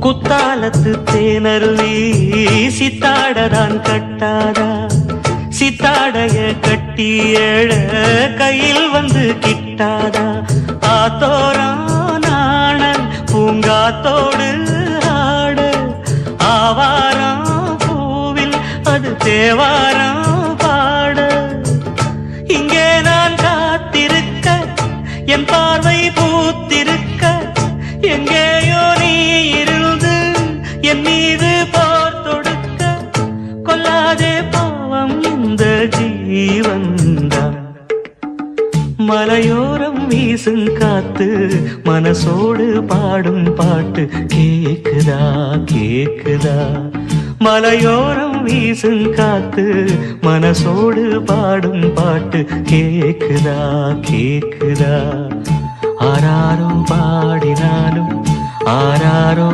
குத்தாலத்து தேனருவி சித்தாடதான் கட்டாதா, சித்தாடைய கட்டி ஏழ கையில் வந்து கிட்டாதா. ஆத்தோரானாணன் பூங்காத்தோடு ஆட, ஆவாரம் பூவில் அது தேவாரம் பாட. இங்கே நான் காத்திருக்க என் பார்வை பூத்திருக்க, எங்கேயோ நீ இருந்து என் மீது போர் தொடுக்க. கொல்லாதே பாவம் இந்த ஜீவன்தான். மலையோரம் வீசும் காத்து மனசோடு பாடும் பாட்டு கேக்குதா கேக்குதா. மலையோரம் வீசும் காத்து மனசோடு பாடும் பாட்டு கேக்குதா கேக்குதா. ஆராரோ பாடினாலும் ஆராரோ